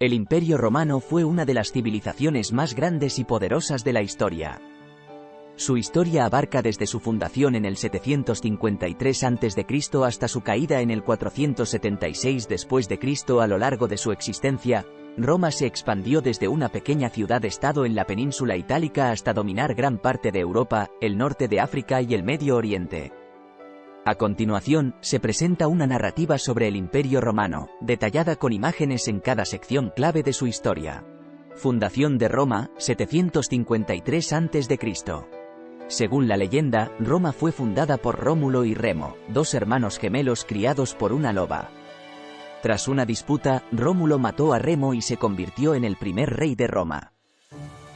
El Imperio Romano fue una de las civilizaciones más grandes y poderosas de la historia. Su historia abarca desde su fundación en el 753 a.C. hasta su caída en el 476 d.C. A lo largo de su existencia, Roma se expandió desde una pequeña ciudad-estado en la península itálica hasta dominar gran parte de Europa, el norte de África y el Medio Oriente. A continuación, se presenta una narrativa sobre el Imperio Romano, detallada con imágenes en cada sección clave de su historia. Fundación de Roma, 753 a.C. Según la leyenda, Roma fue fundada por Rómulo y Remo, dos hermanos gemelos criados por una loba. Tras una disputa, Rómulo mató a Remo y se convirtió en el primer rey de Roma.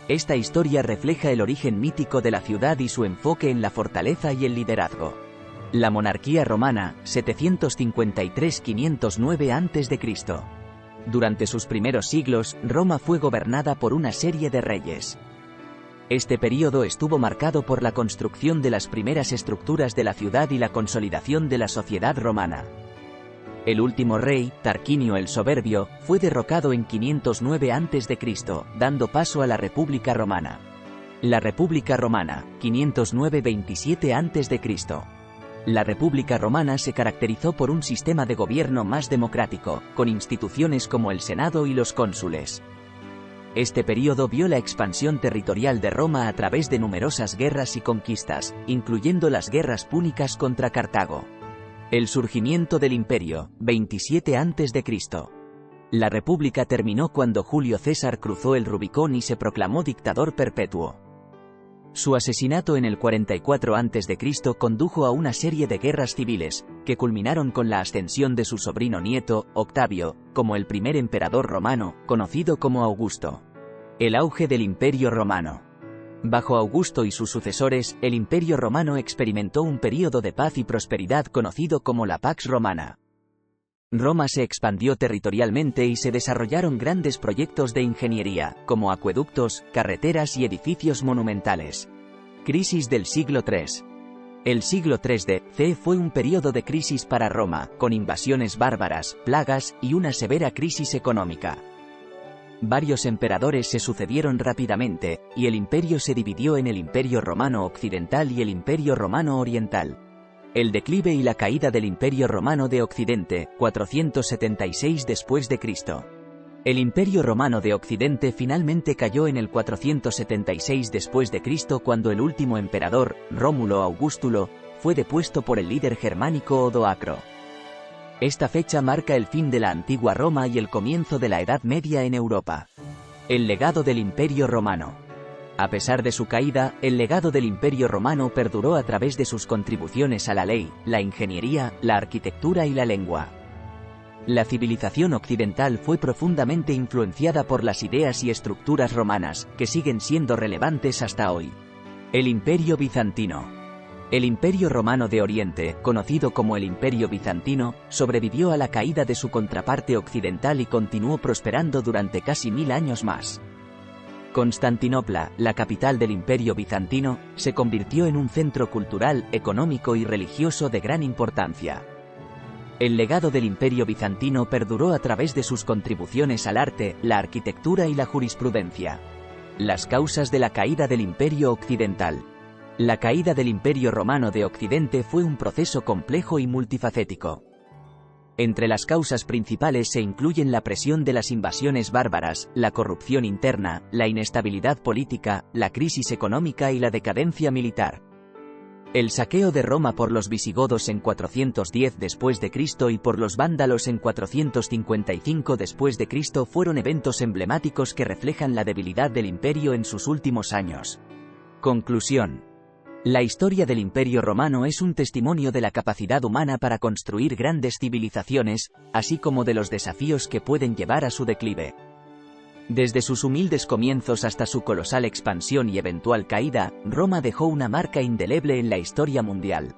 Esta historia refleja el origen mítico de la ciudad y su enfoque en la fortaleza y el liderazgo. La monarquía romana, 753-509 a.C. Durante sus primeros siglos, Roma fue gobernada por una serie de reyes. Este período estuvo marcado por la construcción de las primeras estructuras de la ciudad y la consolidación de la sociedad romana. El último rey, Tarquinio el Soberbio, fue derrocado en 509 a.C., dando paso a la República Romana. La República Romana, 509-27 a.C. La República Romana se caracterizó por un sistema de gobierno más democrático, con instituciones como el Senado y los cónsules. Este período vio la expansión territorial de Roma a través de numerosas guerras y conquistas, incluyendo las guerras púnicas contra Cartago. El surgimiento del imperio, 27 a.C. La República terminó cuando Julio César cruzó el Rubicón y se proclamó dictador perpetuo. Su asesinato en el 44 a.C. condujo a una serie de guerras civiles, que culminaron con la ascensión de su sobrino nieto, Octavio, como el primer emperador romano, conocido como Augusto. El auge del Imperio Romano. Bajo Augusto y sus sucesores, el Imperio Romano experimentó un período de paz y prosperidad conocido como la Pax Romana. Roma se expandió territorialmente y se desarrollaron grandes proyectos de ingeniería, como acueductos, carreteras y edificios monumentales. Crisis del siglo III. El siglo III d.C. fue un período de crisis para Roma, con invasiones bárbaras, plagas y una severa crisis económica. Varios emperadores se sucedieron rápidamente, y el imperio se dividió en el Imperio Romano Occidental y el Imperio Romano Oriental. El declive y la caída del Imperio Romano de Occidente, 476 d.C. El Imperio Romano de Occidente finalmente cayó en el 476 d.C. cuando el último emperador, Rómulo Augustulo, fue depuesto por el líder germánico Odoacro. Esta fecha marca el fin de la antigua Roma y el comienzo de la Edad Media en Europa. El legado del Imperio Romano. A pesar de su caída, el legado del Imperio Romano perduró a través de sus contribuciones a la ley, la ingeniería, la arquitectura y la lengua. La civilización occidental fue profundamente influenciada por las ideas y estructuras romanas, que siguen siendo relevantes hasta hoy. El Imperio Bizantino. El Imperio Romano de Oriente, conocido como el Imperio Bizantino, sobrevivió a la caída de su contraparte occidental y continuó prosperando durante casi 1000 años más. Constantinopla, la capital del Imperio Bizantino, se convirtió en un centro cultural, económico y religioso de gran importancia. El legado del Imperio Bizantino perduró a través de sus contribuciones al arte, la arquitectura y la jurisprudencia. Las causas de la caída del Imperio Occidental. La caída del Imperio Romano de Occidente fue un proceso complejo y multifacético. Entre las causas principales se incluyen la presión de las invasiones bárbaras, la corrupción interna, la inestabilidad política, la crisis económica y la decadencia militar. El saqueo de Roma por los visigodos en 410 d.C. y por los vándalos en 455 d.C. fueron eventos emblemáticos que reflejan la debilidad del imperio en sus últimos años. Conclusión. La historia del Imperio Romano es un testimonio de la capacidad humana para construir grandes civilizaciones, así como de los desafíos que pueden llevar a su declive. Desde sus humildes comienzos hasta su colosal expansión y eventual caída, Roma dejó una marca indeleble en la historia mundial.